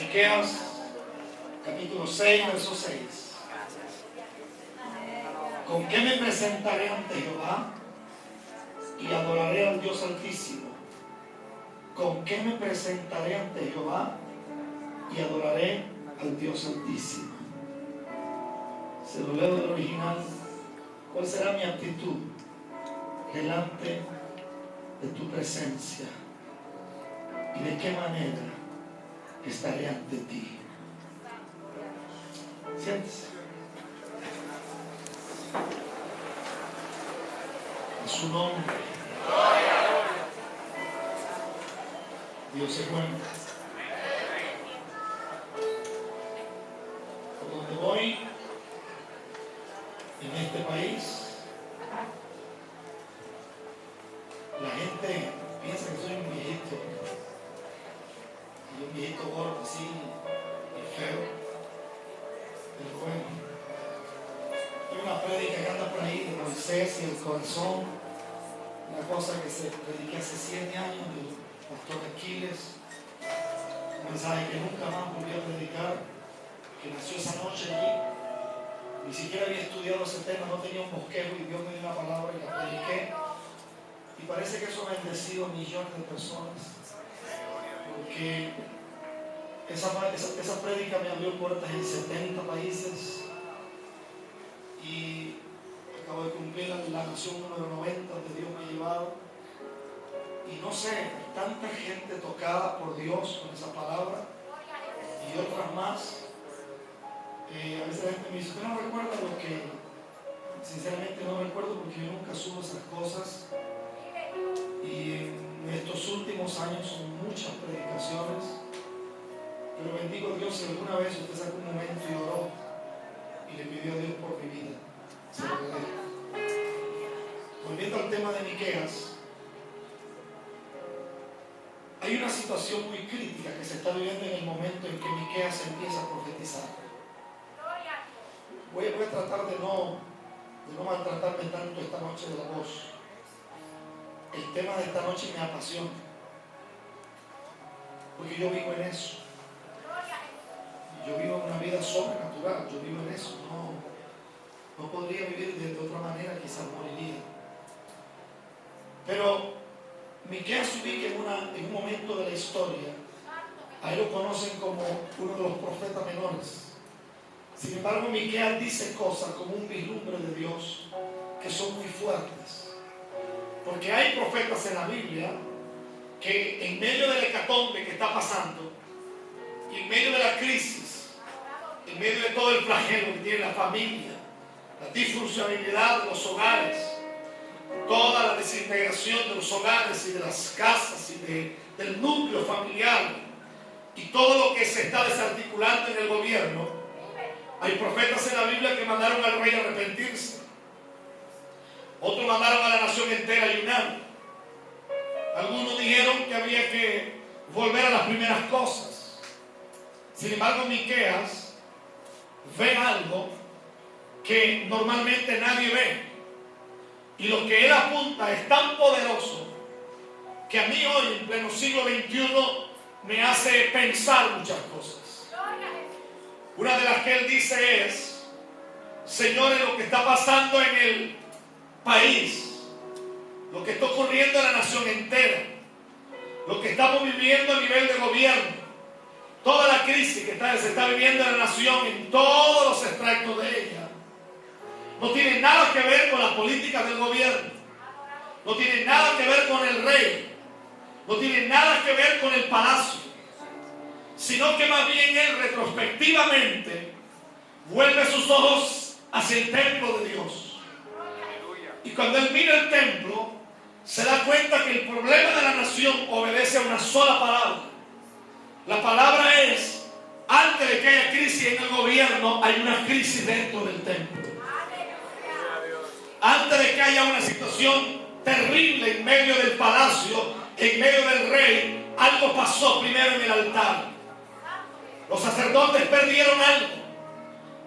Miqueas, capítulo 6, verso 6. ¿Con qué me presentaré ante Jehová y adoraré al Dios Altísimo? ¿Con qué me presentaré ante Jehová y adoraré al Dios Altísimo? Se lo leo del original. ¿Cuál será mi actitud delante de tu presencia? ¿Y de qué manera estaré ante ti? Siéntese. En su nombre. Dios es bueno. Por donde voy, en este país, la gente piensa que soy un viejito. Y un viejito gordo así, y feo. Pero bueno, hay una prédica que anda por ahí de Moisés y el corazón. Una cosa que se prediqué hace 7 años del pastor Aquiles. Un mensaje que nunca más volví a predicar, que nació esa noche allí. Ni siquiera había estudiado ese tema, no tenía un bosquejo y Dios me dio una palabra y la prediqué. Y parece que eso ha bendecido a millones de personas. Porque esa prédica me abrió puertas en 70 países. Y acabo de cumplir la nación número 90 donde Dios me ha llevado. Y no sé, tanta gente tocada por Dios con esa palabra y otras más. A veces la gente me dice, ¿usted no recuerda lo que? Sinceramente no recuerdo porque yo nunca subo esas cosas. Y en estos últimos años son muchas predicaciones. Pero bendigo a Dios si alguna vez usted sacó un momento y oró y le pidió a Dios por mi vida. Se lo agradezco. Volviendo al tema de Miqueas, hay una situación muy crítica que se está viviendo en el momento en que Miqueas empieza a profetizar. Voy a tratar de no maltratarme tanto esta noche de la voz. El tema de esta noche me apasiona, porque yo vivo en eso. Yo vivo una vida sobrenatural, yo vivo en eso. No podría vivir de otra manera, quizás moriría. Pero Miqueas se ubica en un momento de la historia. A él lo conocen como uno de los profetas menores. Sin embargo, Miqueas dice cosas como un vislumbre de Dios que son muy fuertes. Porque hay profetas en la Biblia que en medio del hecatombe que está pasando, y en medio de la crisis, en medio de todo el flagelo que tiene la familia, la disfuncionalidad de los hogares, toda la desintegración de los hogares y de las casas y del núcleo familiar y todo lo que se está desarticulando en el gobierno, hay profetas en la Biblia que mandaron al rey a arrepentirse. Otros mandaron a la nación entera a ayunar. Algunos dijeron que había que volver a las primeras cosas. Sin embargo, Miqueas ve algo que normalmente nadie ve. Y lo que él apunta es tan poderoso que a mí hoy, en pleno siglo XXI, me hace pensar muchas cosas. Una de las que él dice es: señores, lo que está pasando en el país, lo que está ocurriendo en la nación entera, lo que estamos viviendo a nivel de gobierno, toda la crisis que se está viviendo en la nación en todos los extractos de ella, no tiene nada que ver con la política del gobierno, no tiene nada que ver con el rey, no tiene nada que ver con el palacio, sino que más bien él retrospectivamente vuelve sus ojos hacia el templo de Dios. Y cuando él mira el templo, se da cuenta que el problema de la nación obedece a una sola palabra. La palabra es: antes de que haya crisis en el gobierno, hay una crisis dentro del templo. Antes de que haya una situación terrible en medio del palacio, en medio del rey, algo pasó primero en el altar. Los sacerdotes perdieron algo.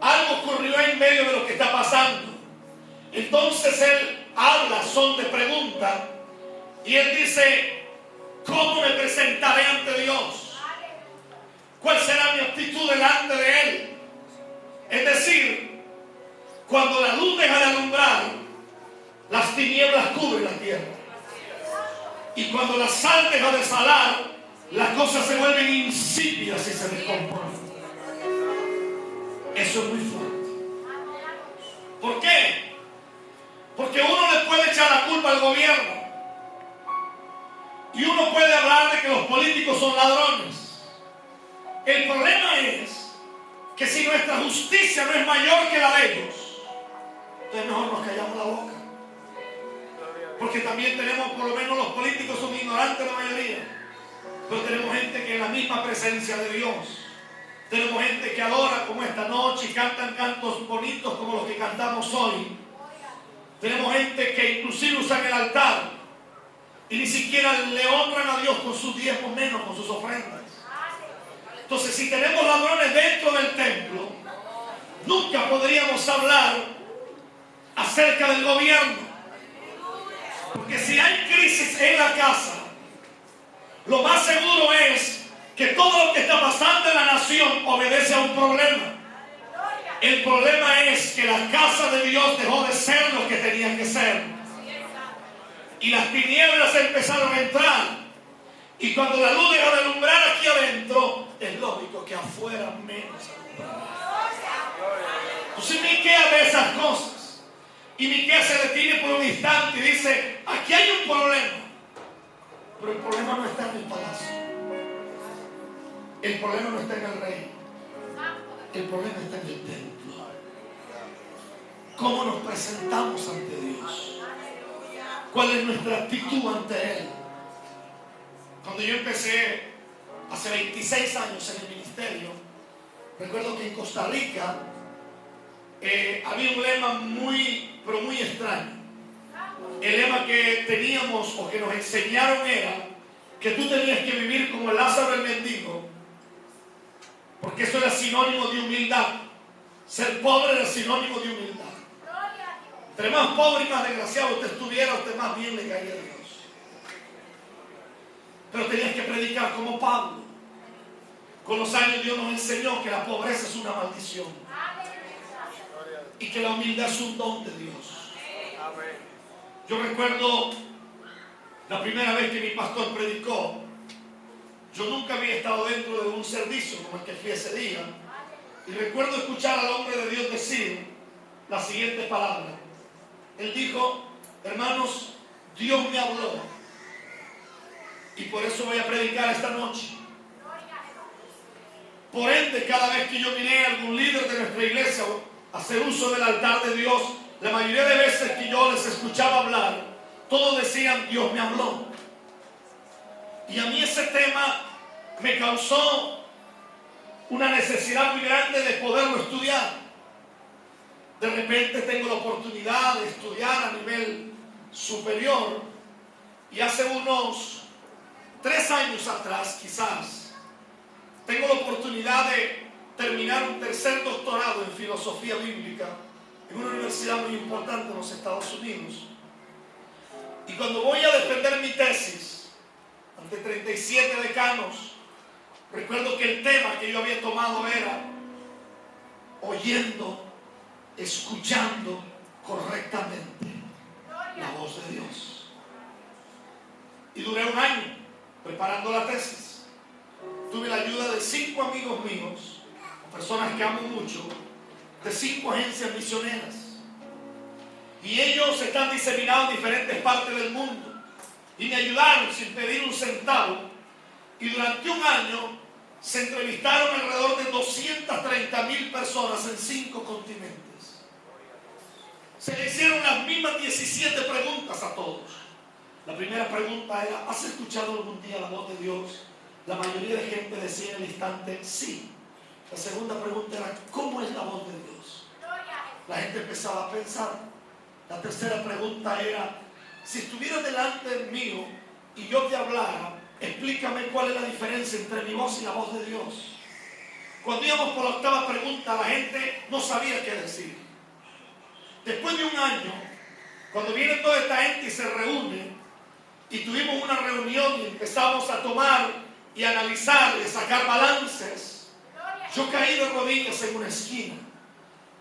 Algo ocurrió en medio de lo que está pasando. Entonces él habla, son de pregunta, y él dice: ¿cómo me presentaré ante Dios? ¿Cuál será Cuando la luz deja de alumbrar, las tinieblas cubren la tierra. Y cuando la sal deja de salar, las cosas se vuelven insípidas y se descomponen. Eso es muy fuerte. ¿Por qué? Porque uno le puede echar la culpa al gobierno. Y uno puede hablar de que los políticos son ladrones. El problema es que si nuestra justicia no es mayor que la de ellos, entonces mejor nos callamos la boca. Porque también tenemos, por lo menos los políticos son ignorantes la mayoría, pero tenemos gente que en la misma presencia de Dios, tenemos gente que adora como esta noche y cantan cantos bonitos como los que cantamos hoy. Tenemos gente que inclusive usan el altar y ni siquiera le honran a Dios con sus diezmos, menos con sus ofrendas. Entonces, si tenemos ladrones dentro del templo, nunca podríamos hablar acerca del gobierno. Porque si hay crisis en la casa, lo más seguro es que todo lo que está pasando en la nación obedece a un problema. El problema es que la casa de Dios dejó de ser lo que tenía que ser. Y las tinieblas empezaron a entrar. Y cuando la luz dejó de alumbrar aquí adentro, es lógico que afuera menos alumbrará. Entonces Miqueas ve esas cosas. Y Miqueas se detiene por un instante y dice, aquí hay un problema. Pero el problema no está en el palacio. El problema no está en el rey. El problema está en el templo. ¿Cómo nos presentamos ante Dios? ¿Cuál es nuestra actitud ante Él? Cuando yo empecé hace 26 años en el ministerio, recuerdo que en Costa Rica había un lema pero muy extraño. El lema que teníamos o que nos enseñaron era que tú tenías que vivir como Lázaro el mendigo, porque eso era sinónimo de humildad. Ser pobre era sinónimo de humildad. Entre más pobre y más desgraciado usted estuviera, usted más bien le caería a Dios. Pero tenías que predicar como Pablo. Con los años Dios nos enseñó que la pobreza es una maldición y que la humildad es un don de Dios. Yo recuerdo la primera vez que mi pastor predicó. Yo nunca había estado dentro de un servicio como el que fui ese día, y recuerdo escuchar al hombre de Dios decir la siguiente palabra. Él dijo, hermanos, Dios me habló y por eso voy a predicar esta noche. Por ende, cada vez que yo miré a algún líder de nuestra iglesia hacer uso del altar de Dios, la mayoría de veces que yo les escuchaba hablar, todos decían, Dios me habló. Y a mí ese tema me causó una necesidad muy grande de poderlo estudiar. De repente tengo la oportunidad de estudiar a nivel superior, y hace unos 3 años atrás quizás tengo la oportunidad de terminar un tercer doctorado en filosofía bíblica en una universidad muy importante en los Estados Unidos. Y cuando voy a defender mi tesis ante 37 decanos, recuerdo que el tema que yo había tomado era oyendo, escuchando correctamente la voz de Dios. Y duré 1 año preparando la tesis. Tuve la ayuda de 5 amigos míos, personas que amo mucho, de 5 agencias misioneras. Y ellos están diseminados en diferentes partes del mundo. Y me ayudaron sin pedir un centavo. Y durante 1 año se entrevistaron alrededor de 230,000 personas en 5 continentes. Se le hicieron las mismas 17 preguntas a todos. La primera pregunta era, ¿has escuchado algún día la voz de Dios? La mayoría de gente decía en el instante, sí. La segunda pregunta era, ¿cómo es la voz de Dios? La gente empezaba a pensar. La tercera pregunta era, si estuvieras delante mío y yo te hablara, explícame cuál es la diferencia entre mi voz y la voz de Dios. Cuando íbamos por la 8ª pregunta, la gente no sabía qué decir. Después de 1 año, cuando viene toda esta gente y se reúne, y tuvimos una reunión y empezamos a tomar y analizar y sacar balances, yo caí de rodillas en una esquina,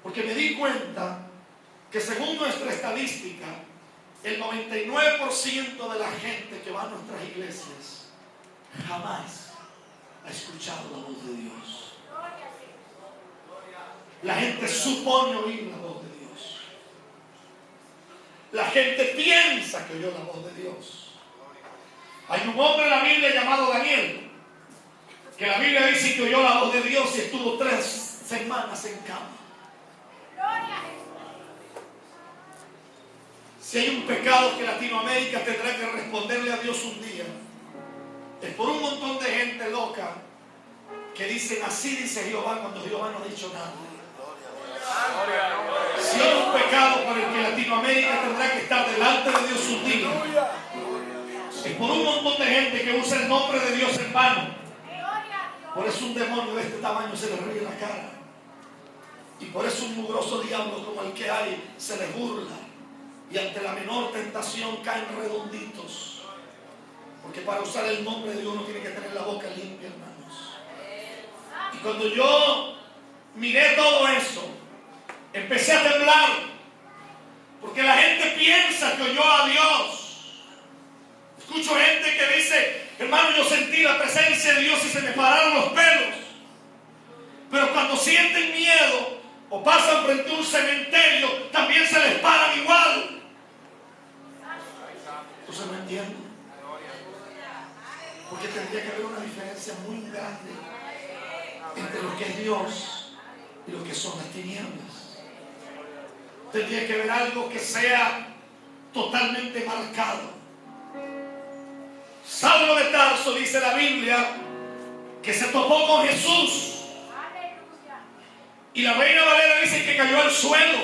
porque me di cuenta que según nuestra estadística, el 99% de la gente que va a nuestras iglesias jamás ha escuchado la voz de Dios. La gente supone oír la voz de Dios. La gente piensa que oyó la voz de Dios. Hay un hombre en la Biblia llamado Daniel, que la Biblia dice que oyó la voz de Dios y estuvo 3 semanas en cama. Si hay un pecado que Latinoamérica tendrá que responderle a Dios un día, es por un montón de gente loca que dicen así dice Jehová cuando Jehová no ha dicho nada. Si hay un pecado por el que Latinoamérica tendrá que estar delante de Dios un día, es por un montón de gente que usa el nombre de Dios en vano. Por eso un demonio de este tamaño se le ríe en la cara. Y por eso un mugroso diablo como el que hay se le burla. Y ante la menor tentación caen redonditos. Porque para usar el nombre de Dios uno tiene que tener la boca limpia, hermanos. Y cuando yo miré todo eso, empecé a temblar. Porque la gente piensa que oyó a Dios. Escucho gente que dice, hermano, yo sentí la presencia de Dios y se me pararon los pelos. Pero cuando sienten miedo o pasan frente a un cementerio, también se les paran igual. Entonces no entiendo. Porque tendría que haber una diferencia muy grande entre lo que es Dios y lo que son las tinieblas. Tendría que haber algo que sea totalmente marcado. Saulo de Tarso, dice la Biblia, que se topó con Jesús. Y la Reina Valera dice que cayó al suelo.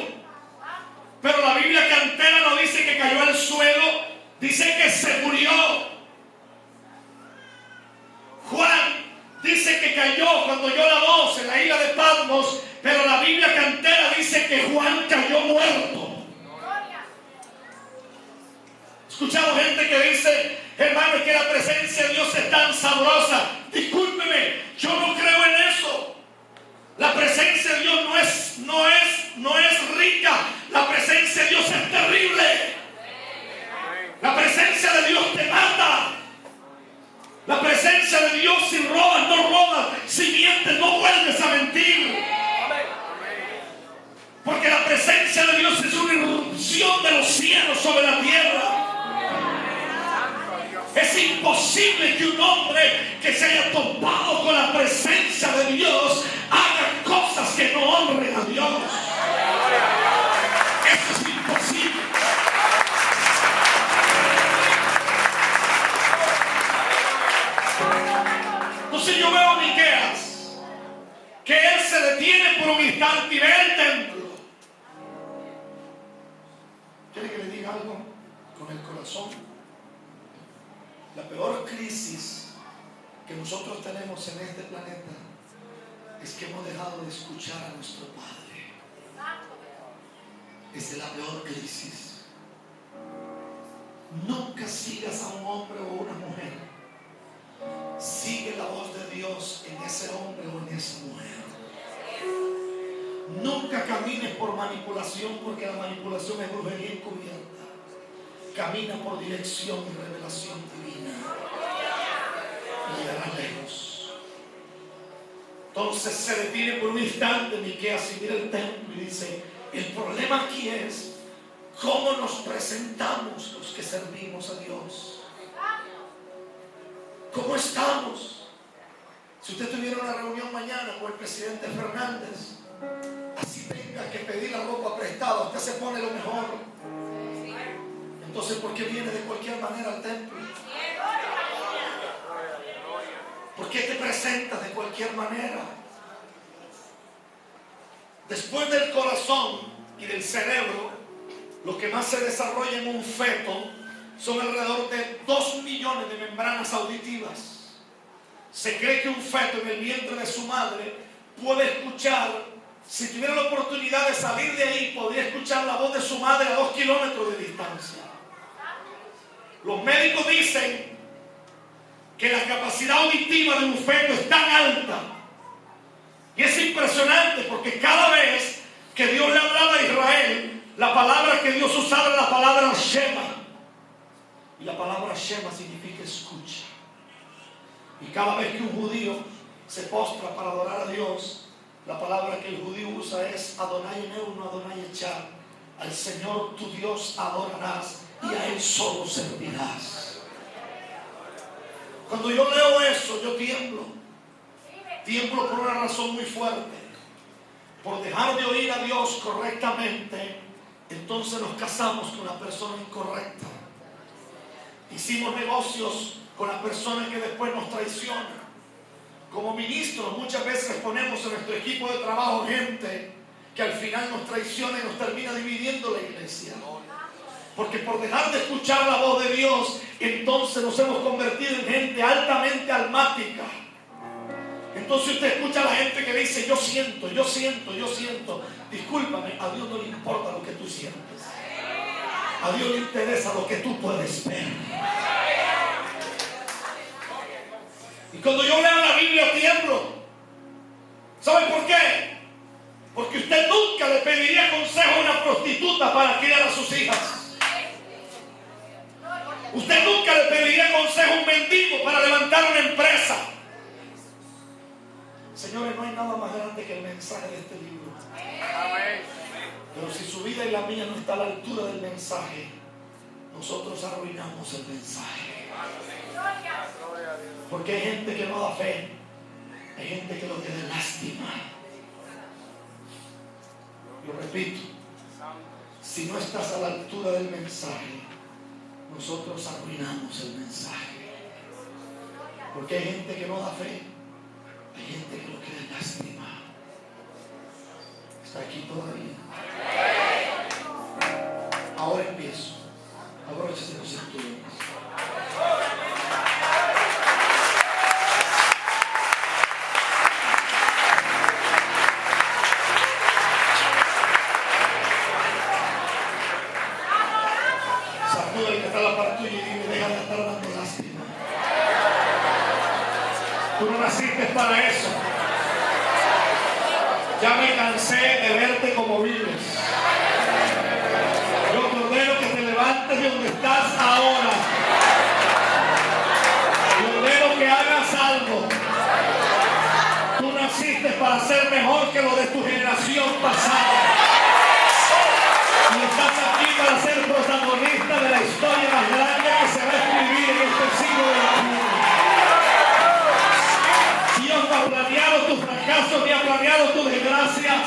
Pero la Biblia cantera no dice que cayó al suelo, dice que se murió. Juan dice que cayó cuando oyó la voz en la isla de Patmos, pero la Biblia cantera dice que Juan cayó muerto. He escuchado gente que dice, hermano, es que la presencia de Dios es tan sabrosa. Discúlpeme, yo no creo en eso. La presencia de Dios no es rica. La presencia de Dios es terrible. La presencia de Dios te mata. La presencia de Dios, si robas, no robas. Si mientes, no vuelves a mentir. Porque la presencia de Dios es una irrupción de los cielos sobre la tierra. Es imposible que un hombre que se haya topado con la presencia de Dios haga cosas que no honren a Dios. Eso es imposible. Entonces yo veo a Miqueas, que él se detiene por un instante y ve el templo. ¿Quiere que le diga algo con el corazón? La peor crisis que nosotros tenemos en este planeta es que hemos dejado de escuchar a nuestro Padre. Esa es la peor crisis. Nunca sigas a un hombre o una mujer. Sigue la voz de Dios en ese hombre o en esa mujer. Nunca camines por manipulación, porque la manipulación es brujería encubierta. Camina por dirección y revelación divina. Y llegará lejos. Entonces se detiene por un instante Miqueas y mira el templo y dice, el problema aquí es cómo nos presentamos los que servimos a Dios. ¿Cómo estamos? Si usted tuviera una reunión mañana con el presidente Fernández, así tenga que pedir la ropa prestada, usted se pone lo mejor. Entonces, ¿por qué viene de cualquier manera al templo? ¿Por qué te presentas de cualquier manera? Después del corazón y del cerebro, lo que más se desarrolla en un feto son alrededor de 2 millones de membranas auditivas. Se cree que un feto en el vientre de su madre puede escuchar, si tuviera la oportunidad de salir de ahí, podría escuchar la voz de su madre a 2 kilómetros de distancia. Los médicos dicen que la capacidad auditiva de un feto es tan alta. Y es impresionante porque cada vez que Dios le hablaba a Israel, La palabra que Dios usaba era la palabra Shema. Y la palabra Shema significa escucha. Y cada vez que un judío se postra para adorar a Dios, la palabra que el judío usa es Adonai Eneu, no Adonai Echad. Al Señor tu Dios adorarás y a Él solo servirás. Cuando yo leo eso, yo tiemblo. Tiemblo por una razón muy fuerte. Por dejar de oír a Dios correctamente, entonces nos casamos con la persona incorrecta. Hicimos negocios con la persona que después nos traiciona. Como ministros muchas veces ponemos en nuestro equipo de trabajo gente que al final nos traiciona y nos termina dividiendo la iglesia. Porque por dejar de escuchar la voz de Dios, entonces nos hemos convertido en gente altamente almática. Entonces usted escucha a la gente que dice yo siento. Discúlpame, a Dios no le importa lo que tú sientes. A Dios le interesa lo que tú puedes ver. Y cuando yo leo la Biblia tiemblo. ¿Sabe por qué? Porque usted nunca le pediría consejo a una prostituta para criar a sus hijas. Usted nunca le pediría consejo a un mendigo para levantar una empresa. Señores, no hay nada más grande que el mensaje de este libro. Pero si su vida y la mía no está a la altura del mensaje, nosotros arruinamos el mensaje. Porque hay gente que no da fe, hay gente que lo tiene lástima. Lo repito, si no estás a la altura del mensaje, nosotros arruinamos el mensaje. Porque hay gente que no da fe, hay gente que lo quiere lástima. ¿Está aquí todavía? Ahora empiezo. Abróchese los cinturones. Sacuda el que está a la par tuya y dime, deja de estar dando lástima. Tú no naciste para eso. Ya me cansé de verte como vives. Yo te ordeno que te levantes de donde estás ahora. Te ordeno que hagas algo. Tú naciste para ser mejor que lo de tu generación pasada. Y estás aquí para ser protagonista de la historia más grande que se va a escribir en este siglo XXI. Dios no ha planeado tus fracasos ni ha planeado tus desgracias,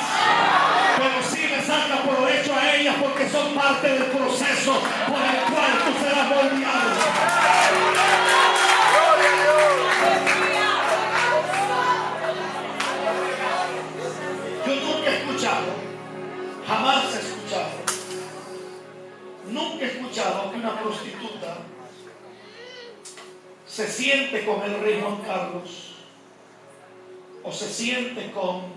pero sí le saca provecho a ellas porque son parte del proceso por el cual tú serás moldeado. Yo nunca he escuchado, jamás he escuchado, nunca he escuchado que una prostituta se siente con el rey Juan Carlos o se siente con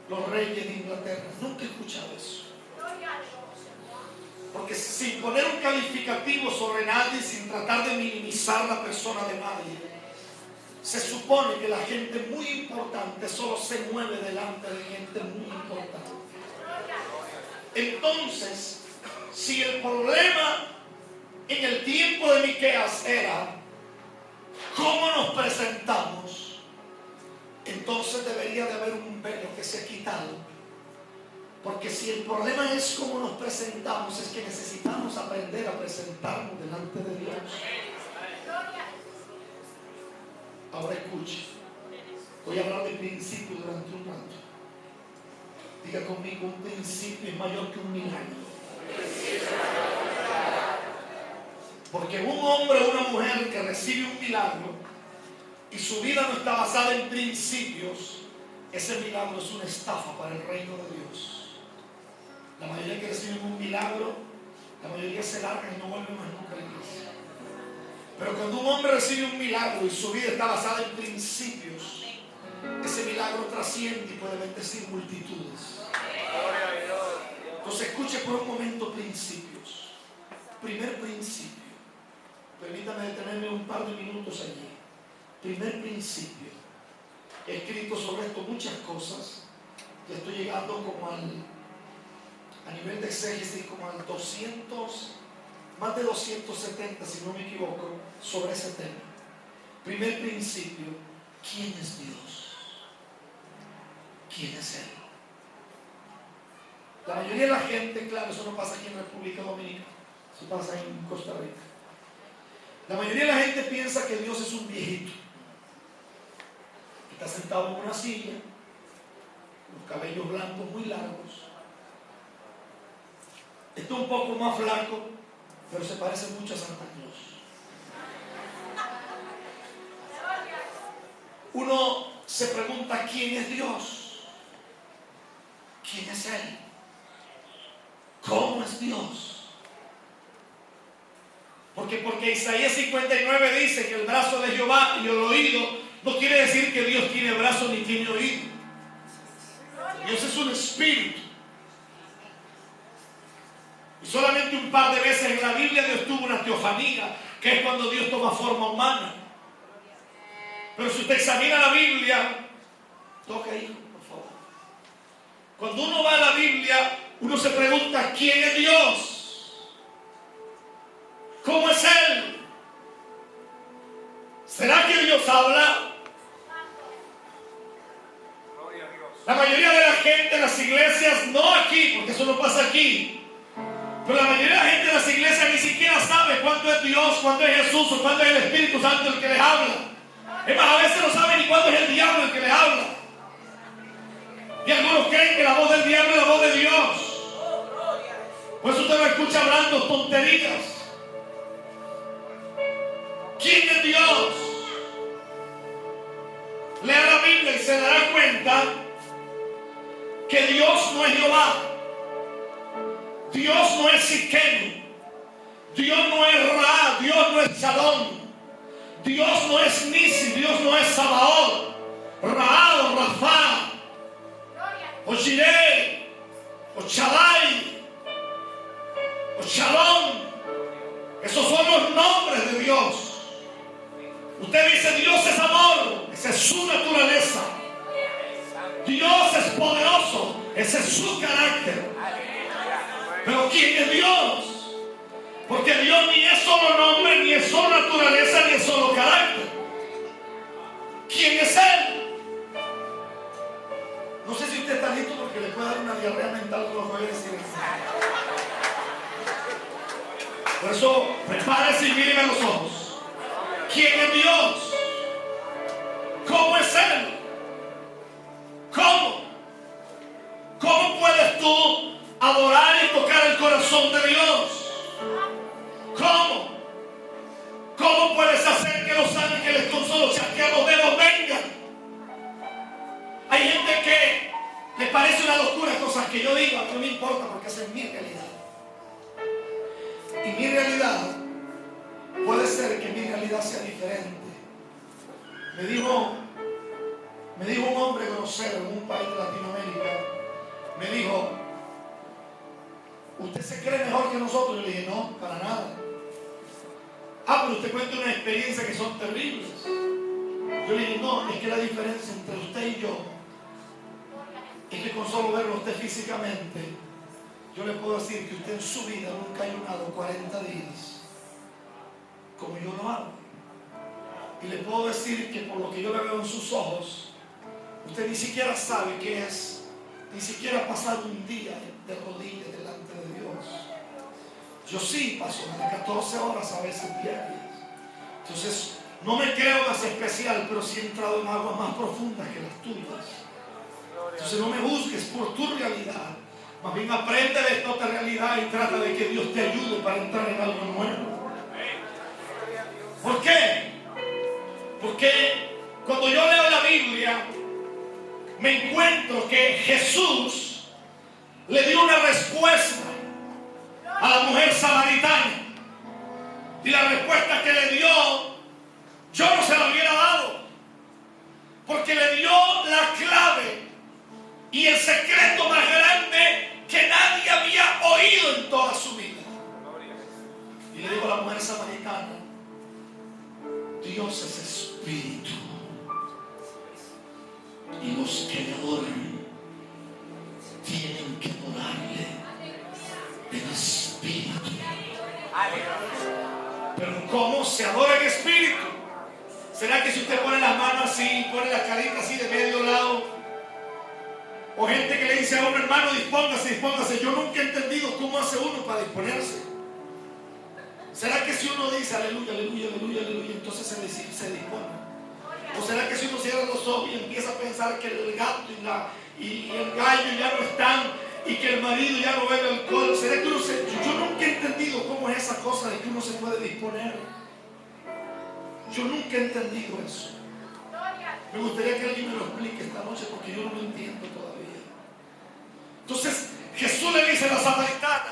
los reyes de Inglaterra. Nunca he escuchado eso. Porque sin poner un calificativo sobre nadie, sin tratar de minimizar la persona de nadie, se supone que la gente muy importante solo se mueve delante de gente muy importante. Entonces, si el problema en el tiempo de Miqueas era cómo nos presentamos, entonces debería de haber un velo que se ha quitado. Porque si el problema es cómo nos presentamos, es que necesitamos aprender a presentarnos delante de Dios. Ahora escuche, voy a hablar de principio durante un rato. Diga conmigo, un principio es mayor que un milagro. Porque un hombre o una mujer que recibe un milagro y su vida no está basada en principios, ese milagro es una estafa para el reino de Dios. La mayoría que reciben un milagro, la mayoría se largan y no vuelven más nunca a la iglesia. Pero cuando un hombre recibe un milagro y su vida está basada en principios, ese milagro trasciende y puede bendecir multitudes. Entonces escuche por un momento principios. Primer principio. Permítame detenerme un par de minutos allí. Primer principio. He escrito sobre esto muchas cosas. Ya estoy llegando como a nivel de exégesis como al 200, más de 270 si no me equivoco, sobre ese tema. Primer principio, ¿quién es Dios? ¿Quién es Él? La mayoría de la gente, claro, eso no pasa aquí en República Dominicana, eso pasa en Costa Rica. La mayoría de la gente piensa que Dios es un viejito. Está sentado en una silla, los cabellos blancos muy largos. Está un poco más flaco, pero se parece mucho a Santa Claus. Uno se pregunta quién es Dios, quién es Él, cómo es Dios. Porque Isaías 59 dice que el brazo de Jehová y el oído no quiere decir que Dios tiene brazo ni tiene oído. Dios es un espíritu. Y solamente un par de veces en la Biblia Dios tuvo una teofanía, que es cuando Dios toma forma humana. Pero si usted examina la Biblia, toca ahí, por favor. Cuando uno va a la Biblia, uno se pregunta ¿quién es Dios? ¿Cómo es Él? ¿Será que Dios habla? La mayoría de la gente en las iglesias, no aquí, porque eso no pasa aquí, pero la mayoría de la gente en las iglesias ni siquiera sabe cuánto es Dios, cuánto es Jesús o cuánto es el Espíritu Santo el que les habla. Es más, a veces no saben ni cuándo es el diablo el que les habla. Y algunos creen que la voz del diablo es la voz de Dios. Por eso usted lo escucha hablando tonterías. ¿Quién es Dios? Lea la Biblia y se dará cuenta que Dios no es Jehová. Dios no es Siquem. Dios no es Ra. Dios no es Shalom. Dios no es Nisi. Dios no es Sabaoth, Ra o Rafa, o Jireh, o Shaddai, o Shalom. Esos son los nombres de Dios. Usted dice Dios es amor, esa es su naturaleza. Dios es poderoso, ese es su carácter. Pero ¿quién es Dios? Porque Dios ni es solo nombre, ni es solo naturaleza, ni es solo carácter. ¿Quién es Él? No sé si usted está listo porque le puede dar una diarrea mental con lo que voy a decir. Por eso, prepárese y míreme a los ojos. ¿Quién es Dios? ¿Cómo es Él? ¿Cómo? ¿Cómo puedes tú adorar y tocar el corazón de Dios? ¿Cómo? ¿Cómo puedes hacer que los ángeles con solo chasquear los dedos vengan? Hay gente que le parece una locura cosas que yo digo, a mí no me importa porque esa es mi realidad. Y mi realidad puede ser que mi realidad sea diferente. Me dijo un hombre grosero en un país de Latinoamérica, me dijo, ¿usted se cree mejor que nosotros? Yo le dije, no, para nada. Ah, pero usted cuenta una experiencia que son terribles. Yo le dije, no, es que la diferencia entre usted y yo es que con solo verlo usted físicamente, yo le puedo decir que usted en su vida nunca ha ayunado 40 días como yo lo hago. Y le puedo decir que por lo que yo le veo en sus ojos, usted ni siquiera sabe qué es, ni siquiera pasar un día de rodillas delante de Dios. Yo sí paso más de 14 horas a veces diarias. Entonces, no me creo más especial, pero sí he entrado en aguas más profundas que las tuyas. Entonces no me juzgues por tu realidad. Más bien aprende de esta otra realidad y trata de que Dios te ayude para entrar en algo nuevo. ¿Por qué? Porque cuando yo leo la Biblia, me encuentro que Jesús le dio una respuesta a la mujer samaritana. Y la respuesta que le dio, yo no se la hubiera dado. Porque le dio la clave y el secreto más grande que nadie había oído en toda su vida. Y le digo a la mujer samaritana, Dios es espíritu. Y los que le adoran tienen que adorarle ¿Cómo se adora en espíritu? ¿Será que si usted pone las manos así, pone la carita así de medio lado? O gente que le dice a uno, hermano, dispóngase, dispóngase. Yo nunca he entendido cómo hace uno para disponerse. ¿Será que si uno dice aleluya, aleluya, aleluya, aleluya, entonces se dispone? ¿O será que si uno cierra los ojos y empieza a pensar que el gato y el gallo ya no están y que el marido ya no bebe alcohol? ¿Será que uno yo nunca he entendido cómo es esa cosa de que uno se puede disponer? Yo nunca he entendido eso. Me gustaría que alguien me lo explique esta noche porque yo no lo entiendo todavía. Entonces Jesús le dice a la samaritana,